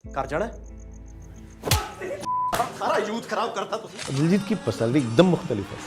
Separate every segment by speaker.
Speaker 1: घर जाना सारा यूथ खराब करता तो
Speaker 2: दिलजीत की पर्सनालिटी एकदम मुख्तलिफ है,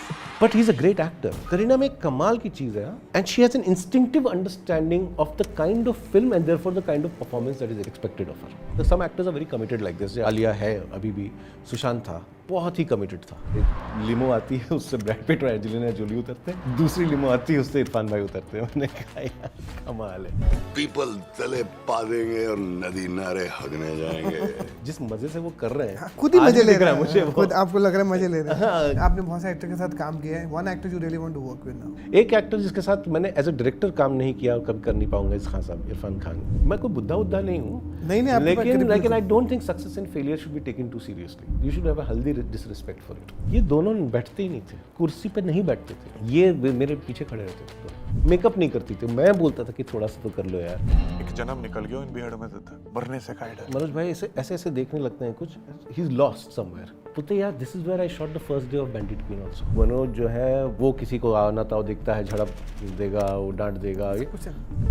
Speaker 2: but he is a great actor. Kareena में एक कमाल की चीज है and she has an instinctive understanding of the kind of film and therefore the kind of performance that is expected of her. Some actors are very committed like this. Alia है, अभी भी सुशांत था, बहुत ही कमिटेड था। एक लिमो आती है, उससे ब्रैड पिट और एंजेलिना जोली उतरते हैं, दूसरी लिमो आती है, उससे इरफान भाई उतरते हैं। मैंने कहा यार कमाल है।
Speaker 3: पीपल तले पा देंगे और नदी नारे हगने जाएंगे।
Speaker 2: जिस मजे से वो कर रहे हैं,
Speaker 4: खुद ही
Speaker 2: आज
Speaker 4: मजे
Speaker 2: भी
Speaker 4: ले
Speaker 2: दिख
Speaker 4: रहे
Speaker 2: रहा है मुझे
Speaker 4: हैं,
Speaker 2: वो।
Speaker 4: खुद आपको लग रहा है मजे ले रहे हैं।
Speaker 2: हाँ।
Speaker 4: आपने बहुत सारे एक्टर के साथ काम किया है, one actor you really want to work with now?
Speaker 2: एक एक्टर जिसके साथ मैंने एज अ डायरेक्टर काम नहीं किया और कभी कर नहीं पाऊंगा, इस खान साहब, इरफान खान। मैं कोई बुद्धा उद्धा नहीं हूँ,
Speaker 4: नहीं, आपके पास
Speaker 2: लेकिन
Speaker 4: credibility-
Speaker 2: I don't think success and failure should be taken too seriously. You should have a healthy disrespect for it. ये दोनों बैठते ही नहीं थे, कुर्सी पे नहीं बैठते थे, ये मेरे पीछे खड़े रहते थे, मेकअप नहीं करती थी। मैं बोलता था कि थोड़ा सा तो कर लो यार।
Speaker 5: एक जन्म निकल गया इन बिहाड़ में था मरने से कायदा।
Speaker 2: मनोज भाई ऐसे ऐसे देखने लगते हैं कुछ, ही इज लॉस्ट समवेयर। बोलते यार this is where I shot the first day of Bandit Queen also. Manoj जो है वो किसी को आना था, देखता है, झड़प देगा, वो डांट देगा।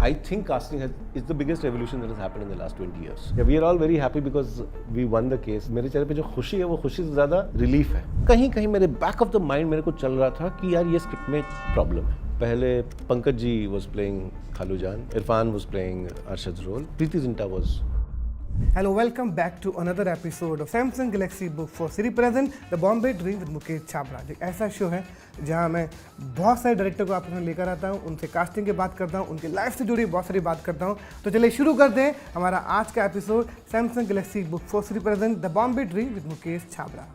Speaker 2: I think casting is the biggest revolution that has happened in the last 20 years. We are all very happy because we won the case. मेरे चेहरे पे जो खुशी है वो खुशी से ज्यादा रिलीफ है। कहीं कहीं मेरे बैक ऑफ द माइंड मेरे को चल रहा था कि यार ये स्क्रिप्ट में प्रॉब्लम है। पहले Pankaj ji was playing Khalu Jaan, Irfan was playing Arshad role, Preity Zinta was.
Speaker 4: Hello, welcome back to another episode of Samsung Galaxy Book for Siri present The Bombay Dream with Mukesh Chhabra. एक ऐसा शो है जहां मैं बहुत सारे डायरेक्टर को आपके साथ लेकर आता हूं, उनसे कास्टिंग की बात करता हूं, उनकी लाइफ से जुड़ी बहुत सारी बात करता हूं। तो चलिए शुरू करते हैं हमारा आज का episode Samsung Galaxy Book for Siri present The Bombay Dream with Mukesh Chhabra.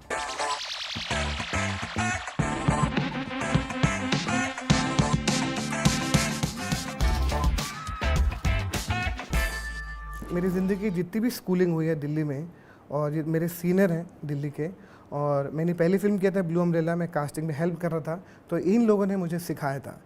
Speaker 4: मेरी ज़िंदगी जितनी भी स्कूलिंग हुई है दिल्ली में, और ये मेरे सीनियर हैं दिल्ली के, और मैंने पहली फिल्म किया था ब्लू अम्ब्रेला में, कास्टिंग में हेल्प कर रहा था। तो इन लोगों ने मुझे सिखाया था,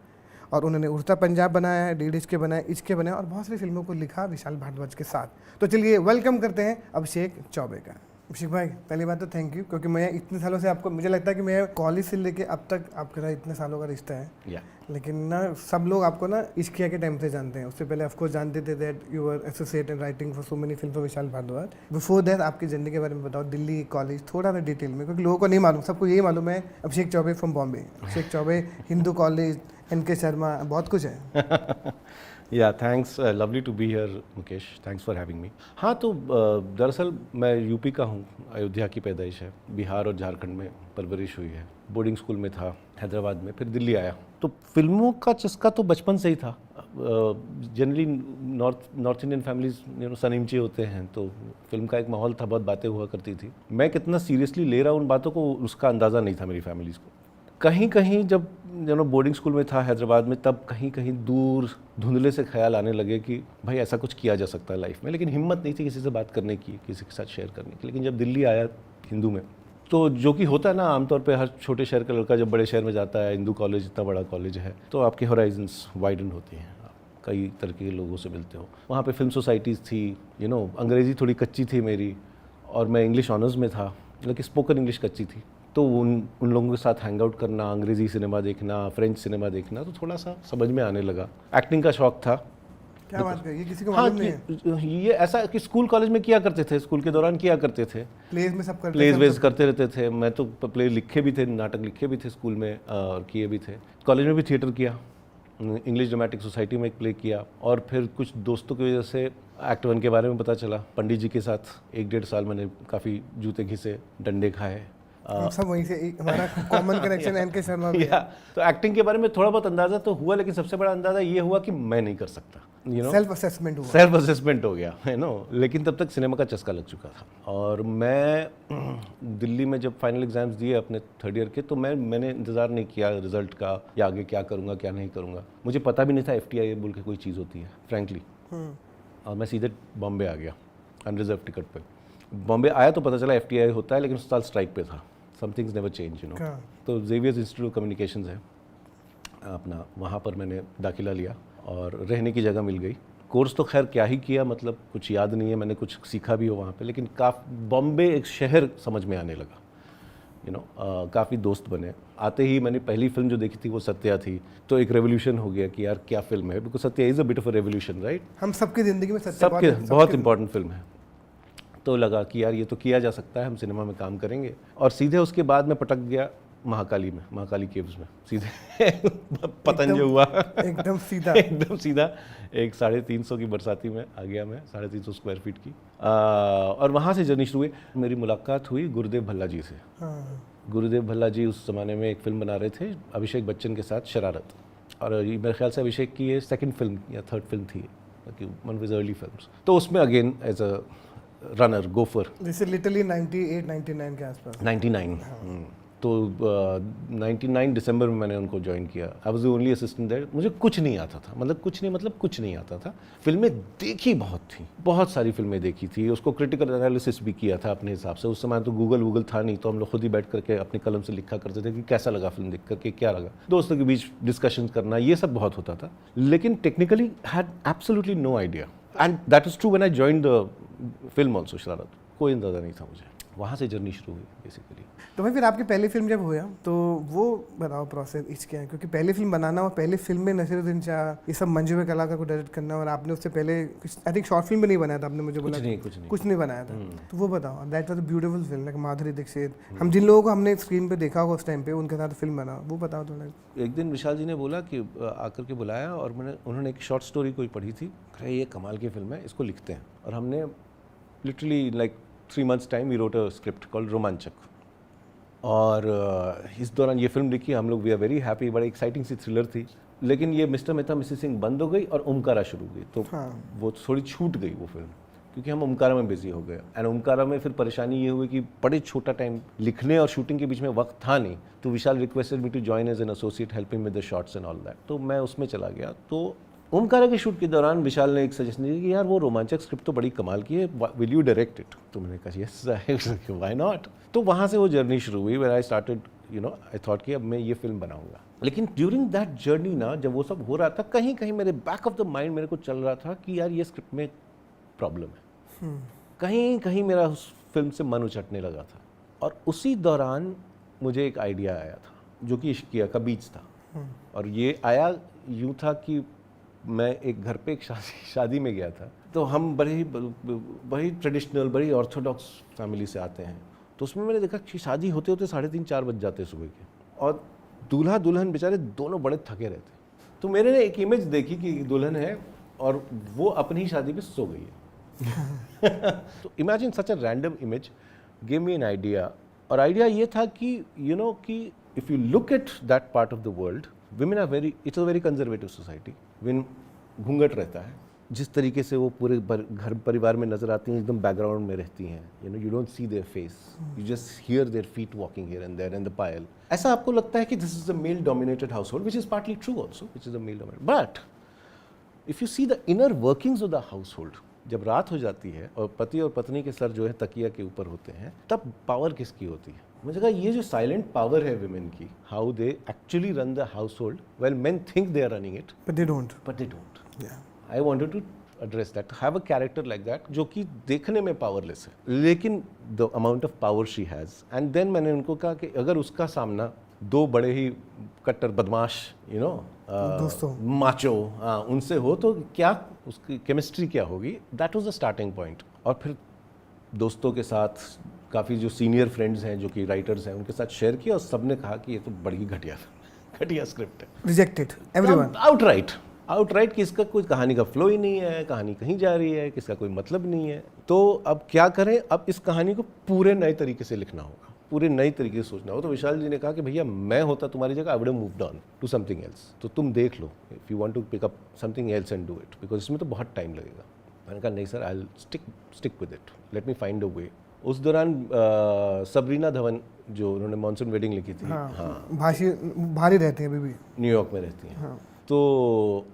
Speaker 4: और उन्होंने उड़ता पंजाब बनाया है, डीड इश्क बनाया, इश्क बनाया, और बहुत सारी फिल्मों को लिखा विशाल भारद्वाज के साथ। तो चलिए वेलकम करते हैं अभिषेक चौबे का। अभिषेक भाई, पहली बात तो थैंक यू, क्योंकि मैं इतने सालों से आपको, मुझे लगता है कि मैं कॉलेज से लेके अब तक आपके साथ इतने सालों का रिश्ता है। लेकिन ना सब लोग आपको ना इश्किया के टाइम से जानते हैं, उससे पहले ऑफकोर्स जानते थे that you are associate in writing for so many film for Vishal Bhardwaj. Before that आपकी जर्नी के बारे में बताओ, दिल्ली कॉलेज, थोड़ा सा डिटेल में, क्योंकि लोगों को नहीं मालूम, सबको यही मालूम है Abhishek Chaubey from Bombay, Abhishek Chaubey Hindu college, NK Sharma, बहुत कुछ है।
Speaker 2: Yeah thanks, lovely to be here Mukesh, thanks for having me. हाँ, तो दरअसल मैं यूपी का हूँ, अयोध्या की पैदाइश है, बिहार और झारखंड में परवरिश हुई है, बोर्डिंग स्कूल में था हैदराबाद में, फिर दिल्ली आया। तो फिल्मों का चस्का तो बचपन से ही था। जनरली नॉर्थ इंडियन फैमिलीज सनीमचे होते हैं, तो फिल्म का एक माहौल था, बहुत बातें हुआ करती थी। मैं कितना सीरियसली ले रहा हूँ उन बातों को, उसका अंदाज़ा नहीं था मेरी फैमिलीज़ को। कहीं कहीं जब बोर्डिंग स्कूल में था हैदराबाद में, तब कहीं कहीं दूर धुंधले से ख्याल आने लगे कि भाई ऐसा कुछ किया जा सकता है लाइफ में, लेकिन हिम्मत नहीं थी किसी से बात करने की, किसी के साथ शेयर करने की। लेकिन जब दिल्ली आया हिंदू में, तो जो कि होता है ना आमतौर पे हर छोटे शहर का लड़का जब बड़े शहर में जाता है, हिंदू कॉलेज इतना बड़ा कॉलेज है, तो आपके होराइजन्स वाइडन होती हैं, आप कई तरह के लोगों से मिलते हो। वहाँ पे फिल्म सोसाइटीज़ थी, अंग्रेज़ी थोड़ी कच्ची थी मेरी, और मैं इंग्लिश ऑनर्स में था, लेकिन स्पोकन इंग्लिश कच्ची थी। तो उन लोगों के साथ हैंग आउट करना, अंग्रेज़ी सिनेमा देखना, फ्रेंच सिनेमा देखना, तो थोड़ा सा समझ में आने लगा। एक्टिंग का शौक था।
Speaker 4: क्या बात है, ये किसी को
Speaker 2: हाँ,
Speaker 4: मालूम नहीं है।
Speaker 2: ये ऐसा कि स्कूल कॉलेज में किया करते थे, स्कूल के दौरान किया करते थे,
Speaker 4: प्लेज में सब करते
Speaker 2: प्लेज
Speaker 4: थे,
Speaker 2: वेज करते रहते थे। मैं तो प्ले लिखे भी थे, नाटक लिखे भी थे स्कूल में, और किए भी थे। कॉलेज में भी थिएटर किया, इंग्लिश ड्रामेटिक सोसाइटी में एक प्ले किया, और फिर कुछ दोस्तों की वजह से एक्ट 1 के बारे में पता चला। पंडित जी के साथ 1-1.5 साल मैंने काफ़ी जूते घिसे, डंडे खाए।
Speaker 4: हम सब वहीं से, हमारा कॉमन कनेक्शन NK शर्मा में।
Speaker 2: तो एक्टिंग के बारे में थोड़ा बहुत अंदाज़ा तो हुआ, लेकिन सबसे बड़ा अंदाज़ा ये हुआ कि मैं नहीं कर सकता।
Speaker 4: सेल्फ असेसमेंट हुआ,
Speaker 2: सेल्फ असेसमेंट हो गया, लेकिन तब तक सिनेमा का चस्का लग चुका था। और मैं दिल्ली में जब फाइनल एग्जाम्स दिए अपने 3rd ईयर के, तो मैंने इंतज़ार नहीं किया रिजल्ट का, या आगे क्या करूँगा क्या नहीं करूँगा। मुझे पता भी नहीं था FTI बोल के कोई चीज़ होती है, फ्रैंकली। और मैं सीधे बॉम्बे आ गया अनरिजर्व टिकट पे। बॉम्बे आया तो पता चला FTI होता है, लेकिन उस साल स्ट्राइक पे था। सम थिंग्स नेवर चेंज, तो जेवियर्स इंस्टीट्यूट ऑफ कम्युनिकेशंस है अपना, वहाँ पर मैंने दाखिला लिया और रहने की जगह मिल गई। कोर्स तो खैर क्या ही किया, मतलब कुछ याद नहीं है, मैंने कुछ सीखा भी हो वहाँ पे, लेकिन बॉम्बे एक शहर समझ में आने लगा। काफ़ी दोस्त बने। आते ही मैंने पहली फिल्म जो देखी थी वो सत्या थी, तो एक रेवोल्यूशन हो गया कि यार क्या फिल्म है, because Satya is a bit of a revolution, right.
Speaker 4: हम सबकी ज़िंदगी में
Speaker 2: सबके बहुत इंपॉर्टेंट फिल्म है। तो लगा कि यार ये तो किया जा सकता है, हम सिनेमा में काम करेंगे। और सीधे उसके बाद मैं पटक गया महाकाली में, महाकाली केव्स में सीधे पतन जो हुआ
Speaker 4: एकदम सीधा
Speaker 2: एकदम सीधा एक 350 की बरसाती में आ गया मैं, 350 स्क्वायर फीट की। और वहाँ से जर्नी शुरू हुई। मेरी मुलाकात हुई गुरुदेव भल्ला जी से।
Speaker 4: हाँ।
Speaker 2: गुरुदेव भल्ला जी उस ज़माने में एक फ़िल्म बना रहे थे अभिषेक बच्चन के साथ, शरारत। और ये मेरे ख्याल से अभिषेक की ये सेकंड फिल्म या थर्ड फिल्म थी, वन ऑफ अर्ली फिल्म्स। तो उसमें again as a runner, gofer.
Speaker 4: जैसे लिटरली 98-99 के आसपास।
Speaker 2: 99। तो 99 दिसंबर में मैंने उनको ज्वाइन किया। I was the only assistant there. मुझे कुछ नहीं आता था, मतलब कुछ नहीं आता था। फिल्में देखी बहुत थी, बहुत सारी फिल्में देखी थी, उसको क्रिटिकल एनालिसिस भी किया था अपने हिसाब से। उस समय तो गूगल था नहीं, तो हम लोग खुद ही बैठ करके अपनी कलम से लिखा करते थे कि कैसा लगा फिल्म देख करके, क्या लगा, दोस्तों के बीच डिस्कशन करना, ये सब बहुत होता था। लेकिन technically had absolutely no idea, and that is true when I joined the film also, Shararat. कोई अंदाजा नहीं था मुझे। वहाँ से जर्नी शुरू हुई बेसिकली।
Speaker 4: तो भाई फिर आपकी पहली फिल्म जब हुआ तो वो बताओ प्रोसेस इसके हैं, क्योंकि पहली फिल्म बनाना और पहली फिल्म में नसीरुद्दीन शाह, ये सब मंजू कलाकार को डायरेक्ट करना, और आपने उससे पहले आई थिंक शॉर्ट फिल्म भी नहीं बनाया था आपने मुझे बोला। कुछ नहीं बनाया था। तो वो बताओ, that was a beautiful film, like Madhuri Dixit, हम जिन लोगों को हमने स्क्रीन पे देखा होगा उस टाइम पे, उनके साथ फिल्म बना, वो बताओ थोड़ा।
Speaker 2: एक दिन विशाल जी ने बोला कि आकर के बुलाया, और उन्होंने एक शॉर्ट स्टोरी कोई पढ़ी थी, ये कमाल की फिल्म है, इसको लिखते हैं। और हमने literally like 3 months time we wrote a script called Romanchak. और इस दौरान ये फिल्म लिखी हम लोग, वी आर वेरी हैप्पी, बड़ी एक्साइटिंग सी थ्रिलर थी। लेकिन ये मिस्टर मेहता मिसेस सिंह बंद हो गई और ओमकारा शुरू हुई, तो वो थोड़ी छूट गई वो फिल्म, क्योंकि हम ओमकारा में बिजी हो गए। एंड ओमकारा में फिर परेशानी ये हुई कि बड़े छोटा टाइम, लिखने और शूटिंग के बीच में वक्त था नहीं। तो Vishal requested me to join as an associate, helping with the shots and all that. तो मैं उसमें चला गया। तो ओमकारा के शूट के दौरान विशाल ने एक सजेशन दिया कि यार वो रोमांचक स्क्रिप्ट तो बड़ी कमाल की है, विल यू डायरेक्ट इट? तो मैंने कहा यस व्हाई नॉट। तो वहाँ से वो जर्नी शुरू हुई, when I started I thought कि अब मैं ये फिल्म बनाऊंगा। लेकिन ड्यूरिंग दैट जर्नी ना, जब वो सब हो रहा था, कहीं कहीं मेरे बैक ऑफ द माइंड मेरे को चल रहा था कि यार ये स्क्रिप्ट में प्रॉब्लम है। कहीं कहीं मेरा उस फिल्म से मन उचटने लगा था। और उसी दौरान मुझे एक आइडिया आया था, जो कि इश्किया का बीज था। और ये आया यूँ था कि मैं एक घर पे एक शादी में गया था। तो हम बड़ी ट्रेडिशनल, बड़ी ऑर्थोडॉक्स फैमिली से आते हैं। तो उसमें मैंने देखा कि शादी होते होते 3:30-4 बज जाते सुबह के, और दूल्हा दुल्हन बेचारे दोनों बड़े थके रहते। तो मैंने एक इमेज देखी कि दुल्हन है और वो अपनी ही शादी में सो गई है। तो imagine such a random image give me an idea. और आइडिया ये था कि कि if you look at that part of the world, women are it's a very conservative society. When घूंघट रहता है, जिस तरीके से वो पूरे घर परिवार में नजर आती हैं, एकदम बैकग्राउंड में रहती हैं, you don't see their face, you just hear their feet walking here and there in the pile. ऐसा आपको लगता है कि this is a male dominated household, which is partly true also, which is a male dominated, but if you see the inner workings of the household, जब रात हो जाती है और पति और पत्नी के सर जो है तकिया के ऊपर होते हैं, तब पावर किसकी होती है? मुझे कहा ये जो साइलेंट पावर है विमेन की, how they actually run the household, well men think they are running it but they don't. I wanted to address that, have a character like that, जो कि देखने में पावरलेस है, लेकिन the amount of power she has. And then मैंने उनको कहा कि अगर उसका सामना 2 बड़े ही कट्टर बदमाश दोस्तों माचो उनसे हो, तो क्या उसकी केमिस्ट्री क्या होगी? That was the starting point. और फिर दोस्तों के साथ, काफ़ी जो सीनियर फ्रेंड्स हैं जो कि राइटर्स हैं, उनके साथ शेयर किया, और सबने कहा कि ये तो बड़ी घटिया स्क्रिप्ट है,
Speaker 4: रिजेक्टेड एवरीवन,
Speaker 2: आउटराइट कि इसका कोई कहानी का फ्लो ही नहीं है, कहानी कहीं जा रही है, किसका कोई मतलब नहीं है। तो अब क्या करें? अब इस कहानी को पूरे नए तरीके से लिखना होगा, पूरे नई तरीके से सोचना होगा। तो विशाल जी ने कहा कि भैया मैं होता तुम्हारी जगह, I would have moved on to something else. तो तुम देख लो, if you want to pick up something else and do it, because इसमें तो बहुत टाइम लगेगा। मैंने कहा नहीं sir, I will stick with it, let me find a way. उस दौरान सबरीना धवन, जो उन्होंने मॉनसून वेडिंग लिखी थी,
Speaker 4: भारी रहती हैं, अभी भी
Speaker 2: न्यूयॉर्क में रहती हैं। तो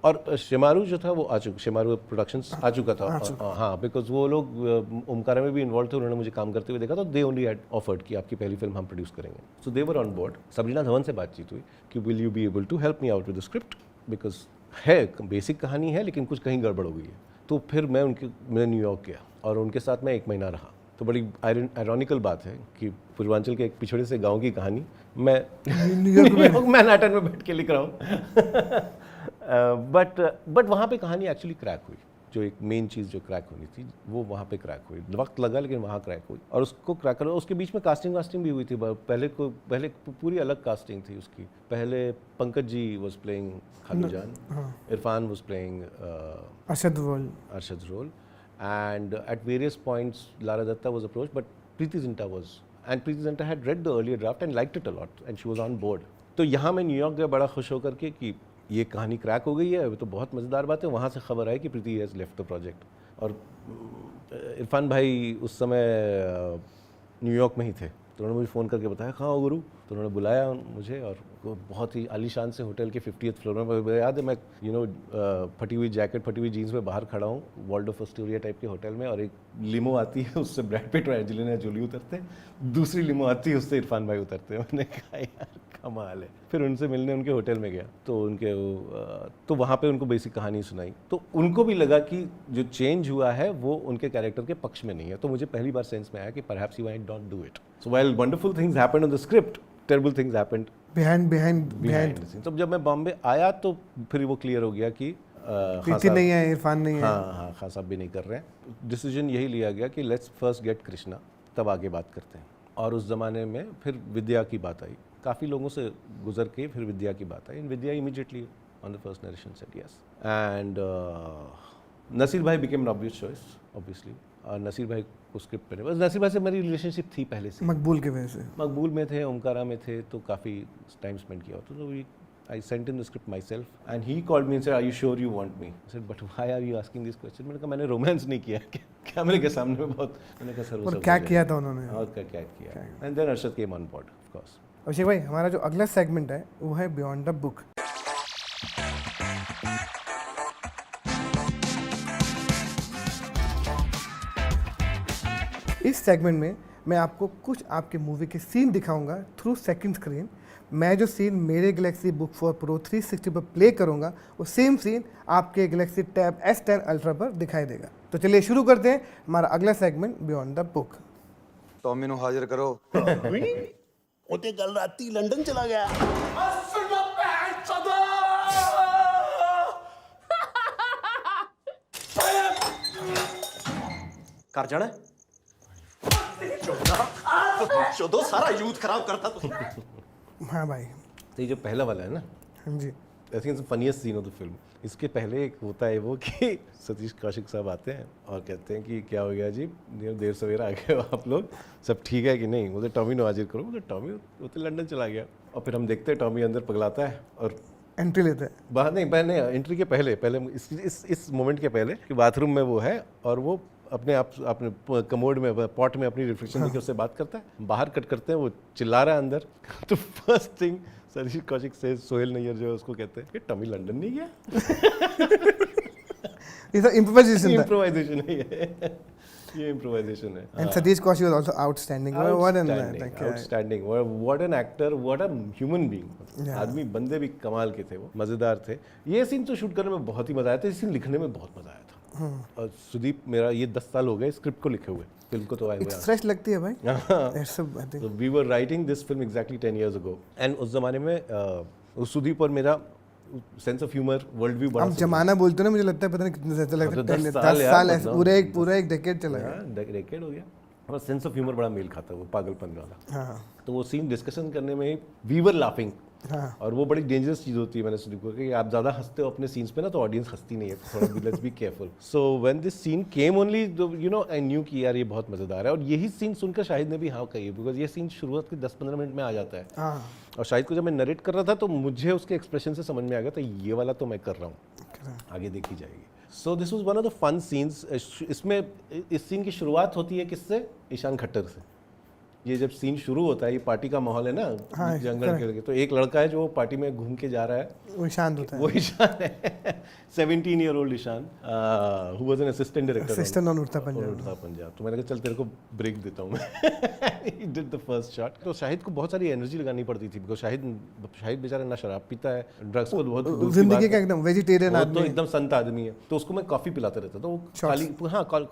Speaker 2: और शेमारू जो था वो शेमारू प्रोडक्शंस आ चुका था। हाँ, बिकॉज वो लोग ओमकारा में भी इन्वॉल्व थे, उन्होंने मुझे काम करते हुए देखा, तो दे ओनली हैड ऑफर्ड कि आपकी पहली फिल्म हम प्रोड्यूस करेंगे। So they were on board. Sabrina Dhawan से बातचीत हुई कि will you be able to help me out with the script, because है बेसिक कहानी है, लेकिन कुछ कहीं गड़बड़ हो गई है। तो फिर मैं न्यूयॉर्क गया और उनके साथ मैं 1 महीना रहा। तो बड़ी आयरॉनिकल बात है कि पूर्वांचल के एक पिछड़े से गांव की कहानी मैं न्यूयॉर्क मैनहट्टन में बैठ के लिख रहा हूँ। बट वहाँ पे कहानी एक्चुअली क्रैक हुई। जो एक मेन चीज़ जो क्रैक होनी थी वो वहाँ पे क्रैक हुई। वक्त लगा लेकिन वहाँ क्रैक हुई और उसको क्रैक करना। उसके बीच में कास्टिंग वास्टिंग भी हुई थी। पहले पूरी अलग कास्टिंग थी उसकी। पहले Pankaj ji was playing Khalu Jaan, Irfan was playing Arshad role and at various points Lara Datta was approached but Preeti Zinta had read the earlier draft and liked it a lot and she was on board. तो यहाँ मैं New York गया बड़ा खुश होकर के कि ये कहानी क्रैक हो गई है, तो बहुत मज़ेदार बात है। वहाँ से खबर आई कि प्रीति हैज़ लेफ्ट द प्रोजेक्ट और इरफान भाई उस समय न्यूयॉर्क में ही थे, तो उन्होंने मुझे फ़ोन करके बताया कहाँ हो गुरु, तो उन्होंने बुलाया मुझे और बहुत ही आलीशान से होटल के 50th फ्लोर में। मुझे याद है मैं फटी हुई जैकेट फटी हुई जीन्स में बाहर खड़ा हूँ वॉल्डोर्फ एस्टोरिया टाइप के होटल में और एक लिमो आती है उससे ब्रैड पिट और एंजेलिना जोली उतरते हैं, दूसरी लिमो आती है उससे इरफान भाई उतरते हैं। मैंने कहा यार कमाल है। फिर उनसे मिलने उनके होटल में गया तो वहाँ पे उनको बेसिक कहानी सुनाई, तो उनको भी लगा कि जो चेंज हुआ है वो उनके कैरेक्टर के पक्ष में नहीं है। तो मुझे पहली बार सेंस में आया कि perhaps he might not do it. So while wonderful things happened on the script, terrible things happened behind the scene. तो जब मैं बॉम्बे आया तो फिर वो क्लियर हो गया कि
Speaker 4: प्रीति नहीं है, इरफान नहीं है,
Speaker 2: हाँ खान साहब भी नहीं कर रहे हैं। डिसीजन यही लिया गया कि लेट्स फर्स्ट गेट कृष्णा, तब आगे बात करते हैं। और उस ज़माने में फिर विद्या की बात आई, काफ़ी लोगों से गुजर के फिर विद्या की बात आई। Vidya immediately on the first narration said yes and Naseer bhai became an obvious choice obviously. और नसीर भाई को स्क्रिप्ट पे बस नसीर भाई से मेरी रिलेशनशिप थी पहले से,
Speaker 4: मकबूल के वजह से।
Speaker 2: मकबूल में थे, ओमकारा में थे, तो काफ़ी टाइम स्पेंड किया होता। तो I sent in the script myself and he called me and said, "Are you sure you want me?" I said, "But why are you asking this question?" मैंने कहा मैंने रोमांस नहीं किया कैमरे के सामने में बहुत। मैंने कहा सर
Speaker 4: और क्या किया था उन्होंने
Speaker 2: और क्या किया and then Arshad came on board of course.
Speaker 4: अभिषेक भाई हमारा जो अगला सेगमेंट है वो है बियॉन्ड द बुक। इस सेगमेंट में मैं आपको कुछ आपके मूवी के सीन दिखाऊंगा थ्रू सेकंड स्क्रीन। मैं जो सीन मेरे गैलेक्सी बुक 4 प्रो 360 पर प्ले करूंगा वो सेम सीन आपके गैलेक्सी टैब S10 अल्ट्रा पर दिखाई देगा। तो चलिए शुरू करते हैं हमारा अगला segment beyond the book.
Speaker 6: Tommy नु हाजिर करो।
Speaker 1: ਉਹ ਤੇ ਕੱਲ ਰਾਤੀ ਲੰਡਨ ਚਲਾ ਗਿਆ। ਕਰ ਜਾਣਾ चौदह सारा यूथ खराब करता तो।
Speaker 4: हाँ भाई,
Speaker 2: तो ये जो पहला वाला है ना,
Speaker 4: हाँ जी,
Speaker 2: I think funniest scene of the film. इसके पहले एक होता है वो कि सतीश कौशिक साहब आते हैं और कहते हैं कि क्या हो गया जी, देर सवेरा आ गए हो आप लोग, सब ठीक है कि नहीं? बोले टॉमी को हाजिर करो। बोले टॉमी वो तो लंदन चला गया। और फिर हम देखते हैं टॉमी अंदर पगलाता है और
Speaker 4: एंट्री लेते हैं।
Speaker 2: बाहर नहीं, पहले एंट्री के पहले इस मोमेंट के पहले कि बाथरूम में वो है और वो अपने आप अपने कमोड में पॉट में अपनी रिफ्लेक्शन लेके उससे बात करता है। बाहर कट करते हैं, वो चिल्ला रहा है अंदर। तो फर्स्ट थिंग सतीश कौशिक से सोहेल नैयर जो है उसको कहते हैं कि टॉमी लंदन नहीं गया।
Speaker 4: ये तो इम्प्रोवाइजेशन
Speaker 2: है ये इम्प्रोवाइजेशन है।
Speaker 4: And Satish Kaushik was also outstanding.
Speaker 2: What an actor, what a human being. आदमी बंदे भी कमाल के थे, वो मजेदार थे। ये सीन तो शूट करने में बहुत ही मजा आया था, ये सीन लिखने में बहुत मजा आया था। और सुदीप, मेरा ये 10 साल हो गए स्क्रिप्ट को लिखे हुए, फिल्म को तो आए हुए
Speaker 4: फ्रेश लगती है भाई।
Speaker 2: So we were writing this film exactly 10 years ago and उस जमाने में सुदीप और मेरा sense of humour, world view बड़ा।
Speaker 4: हम जमाना बोलते हैं ना, मुझे लगता है पता नहीं कितने से चला, 10 साल पूरा एक डेकेड चला गया।
Speaker 2: डेकेड हो गया। हमारा सेंस ऑफ ह्यूमर बड़ा मेल खाता है, वो पागलपन वाला।
Speaker 4: हाँ,
Speaker 2: तो वो सीन डिस्कशन करने में वी वर लाफिंग।
Speaker 4: हाँ,
Speaker 2: और वो बड़ी डेंजरस चीज़ होती है। मैंने सुनी कि आप ज़्यादा हंसते हो अपने सीन्स पे ना तो ऑडियंस हंसती नहीं है, तो थोड़ा let's be careful. So when this scene came only you know I knew कि यार ये बहुत मज़ेदार है। और यही सीन सुनकर शाहिद ने भी हाँ कही, बिकॉज ये सीन शुरुआत के 10-15 मिनट में आ जाता है।
Speaker 4: हाँ,
Speaker 2: और शाहिद को जब मैं नरेट कर रहा था तो मुझे उसके एक्सप्रेशन से समझ में आ गया था ये वाला तो मैं कर रहा हूँ, आगे देखी जाएगी। So this was one of the fun scenes. इसमें इस सीन की शुरुआत होती है किससे? ईशान खट्टर से। ये जब सीन शुरू होता है, ये पार्टी का माहौल है ना,
Speaker 4: हाँ,
Speaker 2: जंगल के, तो एक लड़का है जो पार्टी में घूम के जा रहा है,
Speaker 4: वो ईशान होता है।
Speaker 2: वो ईशान है 17-year-old Ishan, who was an assistant director
Speaker 4: on उड़ता
Speaker 2: पंजाब। तो मैंने कहा चल तेरे को ब्रेक देता हूँ मैं। He did the first shot। तो शाहिद को बहुत सारी एनर्जी लगानी पड़ती थी, बिकॉज शाहिद बेचारा ना शराब पीता है, ड्रग्स को बहुत
Speaker 4: जिंदगी का एकदम वेजिटेरियन आदमी,
Speaker 2: तो एकदम संत आदमी है। तो उसको मैं कॉफी पिलाता रहता था, वो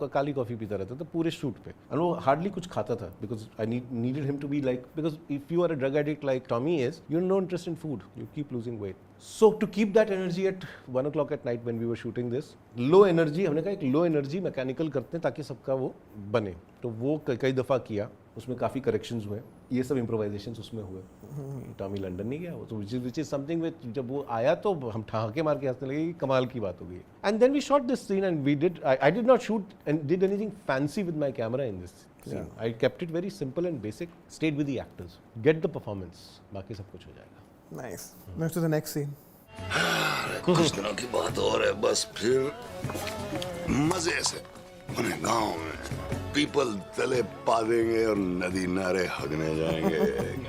Speaker 2: काली कॉफी पीता रहता था पूरे शूट पे। और वो हार्डली कुछ खाता था, because I needed him to be like, because if you are a drug addict like Tommy is, you have no interest in food, you keep losing weight. So to keep that energy at 1 o'clock at night when we were shooting this, low energy, हमने कहा एक low energy mechanical करते हैं ताकि सबका वो बने, तो वो कई दफ़ा किया, उसमें काफ़ी करेक्शंस हुए, ये सब इम्प्रोवाइजेशंस उसमें हुए। टॉमी लंदन नहीं गया वो, तो विच इज समथिंग विच जब वो आया तो हम ठहाके मार के हंसने लगे कि कमाल की बात हो गई। And then we shot this scene and we did, I did not shoot and did anything fancy with my camera in this scene. I kept it very simple and basic, stayed with the actors, get the performance, बाकी सब कुछ हो जाएगा।
Speaker 4: Nice, next to the next scene.
Speaker 3: कुछ दिनों की बात और है, बस फिर मजे से अपने गांव में पीपल तले पा देंगे और नदी नारे हगने जाएंगे।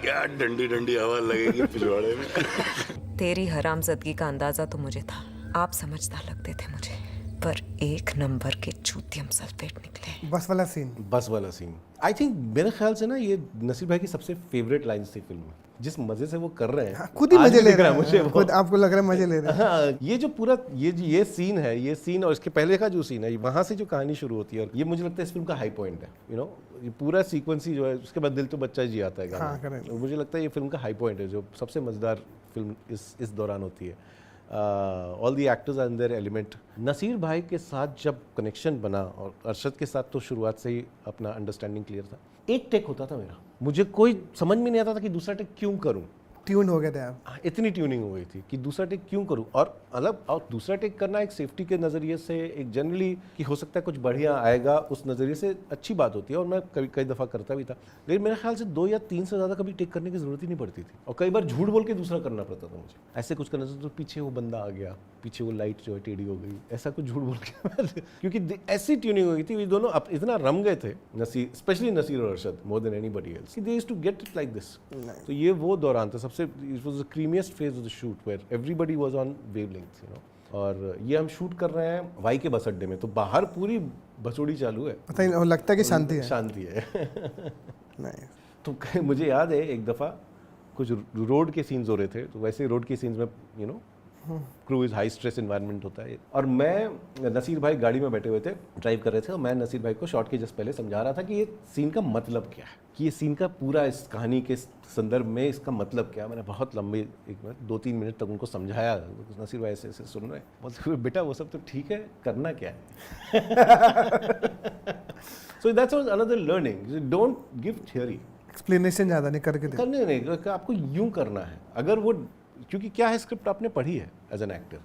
Speaker 3: क्या डंडी डंडी हवा लगेगी पिछवाड़े में।
Speaker 7: तेरी हरामजदगी का अंदाजा तो मुझे था, आप समझदार लगते थे मुझे, पर एक नंबर के चूतियम सल्फेट निकले।
Speaker 4: बस वाला सीन,
Speaker 2: बस वाला सीन आई थिंक मेरे ख्याल से ना ये नसीर भाई की सबसे फेवरेट लाइन्स थी फिल्म में। जिस मजे से वो कर रहे हैं,
Speaker 4: खुद ही
Speaker 2: आज
Speaker 4: मजे
Speaker 2: भी
Speaker 4: ले
Speaker 2: दिख रहा
Speaker 4: रहे
Speaker 2: है मुझे
Speaker 4: हैं,
Speaker 2: वो।
Speaker 4: खुद आपको लग रहा है मजे ले रहे हैं।
Speaker 2: हाँ, ये जो पूरा ये सीन है, ये सीन और इसके पहले का जो सीन है, वहाँ से जो कहानी शुरू होती है, और ये मुझे लगता है इस फिल्म का हाई पॉइंट है। यू नो, ये पूरा सीक्वेंस ही जो है, उसके बाद दिल तो बच्चा जी आता है गाना।
Speaker 4: हाँ, correct।
Speaker 2: और मुझे लगता है ये फिल्म का हाई पॉइंट है, जो सबसे मजेदार फिल्म इस दौरान होती है। All the actors are in their element. Naseer भाई के साथ जब कनेक्शन बना, और अरशद के साथ तो शुरुआत से ही अपना अंडरस्टैंडिंग क्लियर था। एक टेक होता था मेरा, मुझे कोई समझ में नहीं आता था कि दूसरा टेक क्यों करूं।
Speaker 4: ट्यून हो गए थे आप।
Speaker 2: इतनी ट्यूनिंग हो गई थी कि दूसरा टेक क्यों करूं, और अलग, और दूसरा टेक करना एक सेफ्टी के नज़रिए से, एक जनरली कि हो सकता है कुछ बढ़िया आएगा उस नज़रिए से अच्छी बात होती है, और मैं कई दफ़ा करता भी था। लेकिन मेरे ख्याल से 2 या 3 से ज़्यादा कभी टेक करने की ज़रूरत ही नहीं पड़ती थी, और कई बार झूठ बोल के दूसरा करना पड़ता था मुझे। ऐसे कुछ करना तो पीछे वो बंदा आ गया, पीछे वो लाइट जो है टेढ़ी हो गई, ऐसा कुछ झूठ बोल के क्योंकि ऐसी ट्यूनिंग हो गई थी, ये दोनों अब इतना रम गए थे, नसीर, स्पेशली नसीर और Arshad, more than anybody else, they used to get it like this. तो ये वो दौरान था सबसे, it was the creamiest phase of the shoot where everybody was on wavelength, you know. और ये हम शूट कर रहे हैं वाई के बस अड्डे में, तो बाहर पूरी बसोड़ी चालू है,
Speaker 4: पता नहीं लगता है कि शांति है।
Speaker 2: शांति है।
Speaker 4: नहीं,
Speaker 2: तो मुझे याद है एक दफ़ा कुछ रोड के सीन्स हो रहे थे, तो वैसे रोड के सीन्स में you know crew is high stress environment होता है, और मैं नसीर भाई गाड़ी में बैठे हुए थे, ड्राइव कर रहे थे, और मैं नसीर भाई को शॉट के जस्ट पहले समझा रहा था कि ये सीन का मतलब क्या है, कि ये सीन का पूरा इस कहानी के संदर्भ में इसका मतलब क्या है। मैंने बहुत लंबे 2-3 मिनट तक उनको समझाया। नसीर भाई ऐसे ऐसे सुन रहे हैं, बोलते बेटा वो सब तो ठीक है, करना क्या है। So that's another learning, don't give theory,
Speaker 4: explanation ज़्यादा नहीं करके दे।
Speaker 2: करने नहीं, आपको यूं करना है। अगर वो, क्योंकि क्या है, स्क्रिप्ट आपने पढ़ी है as an actor,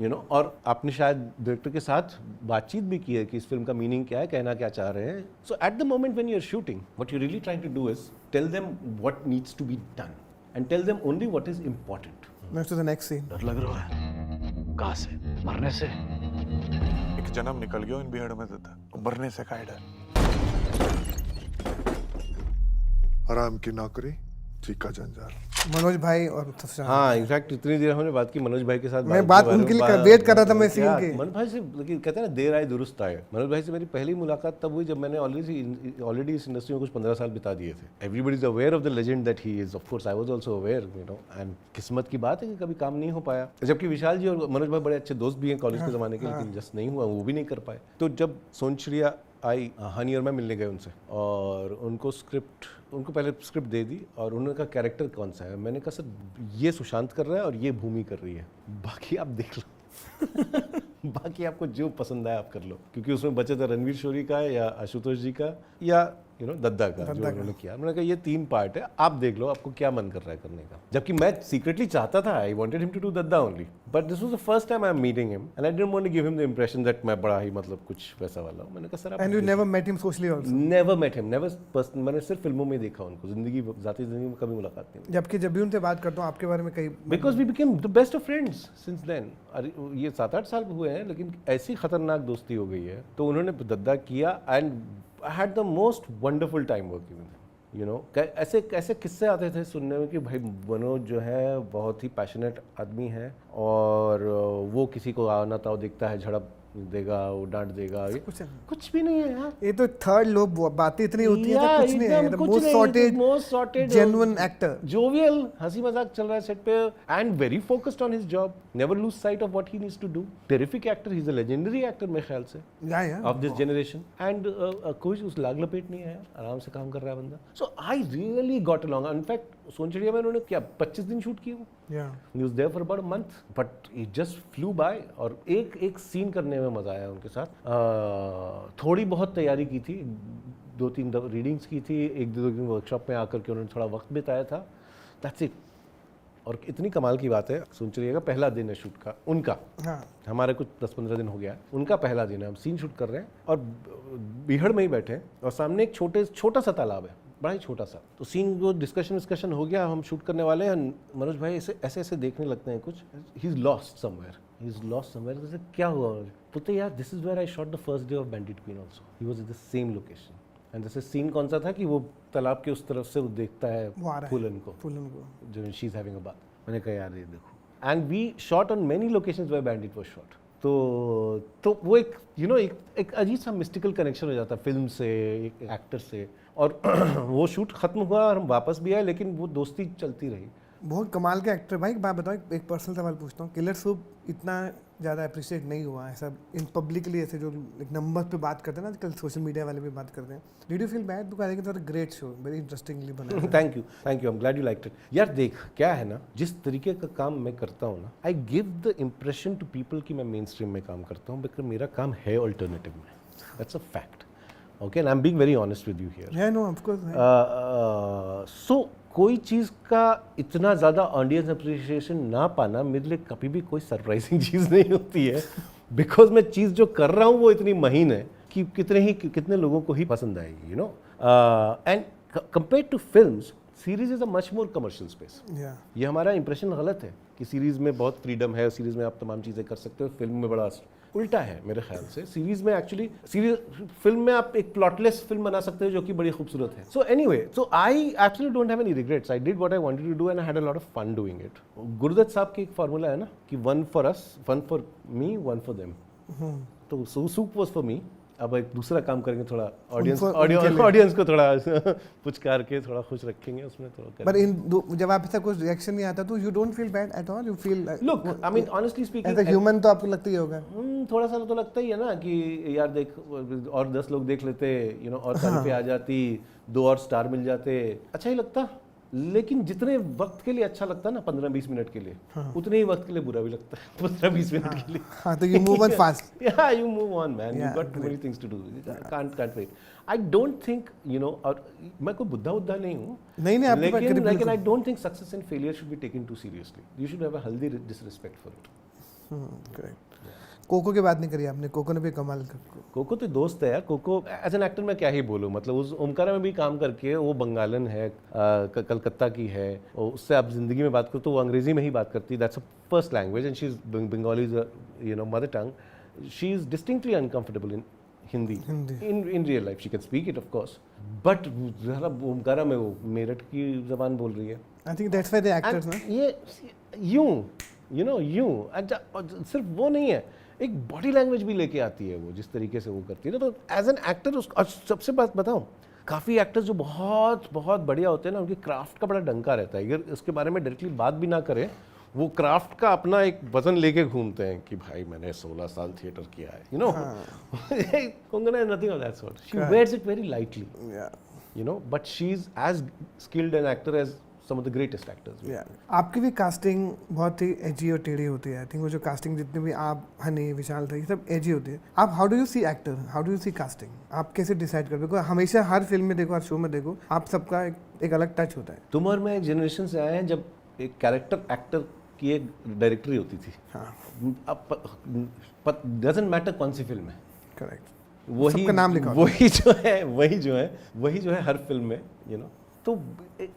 Speaker 2: you know, और आपने शायद डायरेक्टर के साथ बातचीत भी की है कि इस फिल्म का मीनिंग क्या है, कहना क्या चाह रहे हैं। So at the moment when you are shooting, what you really trying to do is tell them what needs to be done and tell them only what is important.
Speaker 4: Next to the next scene.
Speaker 5: डर लग रहा है। कहाँ से? मरने से। एक जन्म निकल गया इन बिहाड़ में था, मरने से का डर।
Speaker 8: हराम की नौकरी, ठीक का जंजाल।
Speaker 4: मनोज भाई और सफशान।
Speaker 2: हाँ, इनफैक्ट इतनी देर हमने बात की मनोज भाई के साथ।
Speaker 4: मैं बात उनके लिए वेट कर रहा था मैं सीन के।
Speaker 2: मनोज भाई से, लेकिन कहते हैं ना देर आए दुरुस्त आए। मनोज भाई से मेरी पहली मुलाकात तब हुई जब मैंने ऑलरेडी इस इंडस्ट्री में कुछ 15 साल बिता दिए थे। Everybody is aware of the legend that he is, of course I was also aware, you know, and किस्मत की बात है कि कभी काम नहीं हो पाया। जबकि विशाल जी और मनोज भाई बड़े अच्छे दोस्त भी हैं कॉलेज के ज़माने के, लेकिन जस्ट नहीं हुआ, वो भी नहीं कर पाए। तो जब सोनचरिया आई, हनी और मैं मिलने गए उनसे, और उनको पहले स्क्रिप्ट दे दी, और उन्होंने कहा कैरेक्टर कौन सा है। मैंने कहा सर ये सुशांत कर रहा है और ये भूमि कर रही है, बाकी आप देख लो। बाकी आपको जो पसंद आए आप कर लो, क्योंकि उसमें बचे थे रणवीर शोरी का या आशुतोष जी का या यू नो दद्दा का, जो उन्होंने किया। मैंने कहा ये 3 पार्ट है, आप देख लो आपको क्या मन कर रहा है करने का। जबकि मैं सीक्रेटली चाहता था, I wanted him to do Dadda only, but this was the first time I am meeting him and I didn't want to give him the impression that मैं बड़ा ही मतलब कुछ वैसा वाला हूं। मैंने कहा सर आप
Speaker 4: and you never met him socially also?
Speaker 2: Never met him, never person, मैंने सिर्फ फिल्मों में देखा उनको, जाती जिंदगी में कभी मुलाकात नहीं।
Speaker 4: जबकि जब भी उनसे बात करता हूँ आपके बारे में कई,
Speaker 2: because we became the best of friends since then. ये 7-8 साल हुए हैं, लेकिन ऐसी खतरनाक दोस्ती हो गई है। तो उन्होंने दद्दा किया and I had the most wonderful time working with him. You know, ऐसे किस्से आते थे सुनने में कि भाई मनोज जो है बहुत ही पैशनेट आदमी है, और वो किसी को आना ताव देखता है, झड़प देगा, वो डांट देगा, ये
Speaker 4: कुछ
Speaker 2: कुछ भी नहीं है यार।
Speaker 4: ये तो थर्ड लोग बातें इतनी होती है
Speaker 2: Yeah,
Speaker 4: तो कुछ नहीं है,
Speaker 2: एकदम कुछ नहीं, most sorted,
Speaker 4: genuine actor.
Speaker 2: jovial, हंसी मजाक चल रहा है सेट पे, and very focused on his job, never lose sight of what he needs to do. Terrific actor, he's a legendary actor मेरे ख्याल से
Speaker 4: या
Speaker 2: of this generation, and कोई उस लाग लपेट नहीं है यार, आराम से काम कर रहा है बंदा। So I really got along. In fact, Sonchiriya में उन्होंने क्या 25 दिन शूट किए वो।
Speaker 4: या
Speaker 2: He was there for about a month, but it just flew by. और एक सीन करने में मजा आया उनके साथ। थोड़ी बहुत तैयारी की थी, 2-3 रीडिंग्स की थी, 1-2 दिन वर्कशॉप में आकर के उन्होंने थोड़ा वक्त बिताया था। That's it. और इतनी कमाल की बात है, सोनचिड़िया का पहला दिन है शूट का, उनका।
Speaker 4: हाँ
Speaker 2: हमारे कुछ 10-15 दिन हो गया है, उनका पहला दिन है, हम सीन शूट कर रहे हैं और बीहड़ में ही बैठे हैं और सामने एक छोटा सा तालाब है, बड़ा ही छोटा सा। तो सीन को डिस्कशन हो गया, हम शूट करने वाले हैं, मनोज भाई ऐसे देखने लगते हैं कुछ, ही इज लॉस्ट समवेयर, जैसे क्या हुआ? बोलते यार this is where I shot the first day of Bandit Queen also, he was at the same location. And जैसे सीन कौन सा था कि वो तालाब के उस तरफ से वो देखता है
Speaker 4: वो आ रहा है
Speaker 2: फूलन को
Speaker 4: फूलन को।
Speaker 2: जो she is having a bath. मैंने कहा यार ये देखो, and we shot on many locations where Bandit was shot. तो वो एक एक अजीब सा मिस्टिकल कनेक्शन हो जाता है फिल्म से, एक एक्टर से। और वो शूट खत्म हुआ और हम वापस भी आए, लेकिन वो दोस्ती चलती रही।
Speaker 4: बहुत कमाल के एक्टर। भाई बात बताओ, एक पर्सनल सवाल पूछता हूँ, किलर सूप इतना ज़्यादा अप्रिशिएट नहीं हुआ ऐसा इन पब्लिकली, ऐसे जो एक नंबर पे बात करते हैं ना आजकल, सोशल मीडिया वाले भी बात करते हैं। Did you feel bad? Because I think it was a great show, very interestingly बना।
Speaker 2: Thank you, I am glad you liked it. यार देख क्या है ना, जिस तरीके का काम मैं करता हूँ ना, I give the impression to people कि मैं मेन स्ट्रीम में काम करता हूँ, बिकॉज मेरा काम है अल्टरनेटिव में। That's a fact, okay, and I am being very honest with you here.
Speaker 4: या नो ऑफ कोर्स।
Speaker 2: सो कोई चीज़ का इतना ज़्यादा ऑडियंस अप्रिसिएशन ना पाना मेरे लिए कभी भी कोई सरप्राइजिंग चीज़ नहीं होती है, बिकॉज मैं चीज़ जो कर रहा हूँ वो इतनी महीन है कि कितने लोगों को ही पसंद आएगी, you know. And compare to films, series is a much more commercial space. ये हमारा इंप्रेशन गलत है कि सीरीज़ में बहुत फ्रीडम है, सीरीज़ में आप तमाम चीज़ें कर सकते हो, फिल्म में बड़ा उल्टा है मेरे ख्याल से। सीरीज में एक्चुअली फिल्म में आप एक प्लॉटलेस फिल्म बना सकते हो जो कि बड़ी खूबसूरत है। So anyway, so I actually don't have any regrets, I did what I wanted to do and I had a lot of fun doing it. Guru Dutt साहब की एक फार्मूला है ना कि 1 for us, 1 for me, 1 for them. तो soup was for me. अब एक दूसरा काम करेंगे, थोड़ा ऑडियंस को थोड़ा पुचकार के थोड़ा खुश रखेंगे, उसमें थोड़ा।
Speaker 4: पर इन जब आप ऐसा कुछ रिएक्शन नहीं आता तो you don't feel bad at all? You feel,
Speaker 2: look I mean honestly speaking,
Speaker 4: as a human तो आपको लगता ही होगा।
Speaker 2: थोड़ा सा तो लगता ही है ना कि यार देख और 10 लोग देख लेते, यू नो, और टाइम पे आ जाती, 2 और स्टार मिल जाते, अच्छा ही लगता। लेकिन जितने वक्त के लिए अच्छा लगता है ना, 15-20 मिनट के लिए, उतने ही वक्त के लिए बुरा भी लगता है 15-20 मिनट के लिए।
Speaker 4: हाँ, तो you move on fast.
Speaker 2: Yeah, you move on, man. You've got too many things to do. Can't wait. I don't think, you know, और मैं कोई बुद्धा नहीं हूँ।
Speaker 4: नहीं,
Speaker 2: लेकिन I don't think success and failure should be taken too seriously. You should have a healthy disrespect for it.
Speaker 4: Correct. Koko की बात नहीं करी आपने, कोको ने भी कमाल कर।
Speaker 2: कोको तो दोस्त है यार। कोको एज एन एक्टर मैं क्या ही बोलूँ, मतलब उस ओमकारा में भी काम करके, वो बंगालन है, कलकत्ता की है, उससे आप जिंदगी में बात करो तो वो अंग्रेजी में ही बात करती है, that's a first language, and she is Bengali is you know mother tongue. She is distinctly uncomfortable in Hindi. In real life she can speak it of course, but जरा ओमकारा में वो मेरठ की जबान बोल रही है।
Speaker 4: I think that's why the actors ना,
Speaker 2: ये यूं सिर्फ वो नहीं है, एक बॉडी लैंग्वेज भी लेके आती है वो, जिस तरीके से वो करती है ना। तो एज एन एक्टर उसको, और सबसे बात बताऊं, काफ़ी एक्टर्स जो बहुत बहुत बढ़िया होते हैं ना, उनकी क्राफ्ट का बड़ा डंका रहता है। अगर उसके बारे में डायरेक्टली बात भी ना करें, वो क्राफ्ट का अपना एक वजन लेके घूमते हैं कि भाई मैंने 16 साल थिएटर किया है, you know. Kangana is nothing of that sort, she wears it very lightly, you know, but she is as skilled an actor as some of the greatest actors.
Speaker 4: आपकी भी कास्टिंग बहुत ही एजी और टेढ़ी होती है। आई थिंक वो जो कास्टिंग जितने भी आप, हनी, विशाल था, ये सब एजी होती है। आप how do you see actor, how do you see casting? आप कैसे डिसाइड करते हो? हमेशा हर फिल्म में देखो, हर शो में देखो, आप सबका एक अलग टच होता है।
Speaker 2: तुम और मैं एक जनरेशन से आए हैं जब एक कैरेक्टर एक्टर की एक डायरेक्टरी होती थी।
Speaker 4: हाँ,
Speaker 2: अब डजंट मैटर कौन सी फिल्म है,
Speaker 4: करेक्ट,
Speaker 2: वही
Speaker 4: नाम लिखा,
Speaker 2: वही जो है हर फिल्म में, यू नो। तो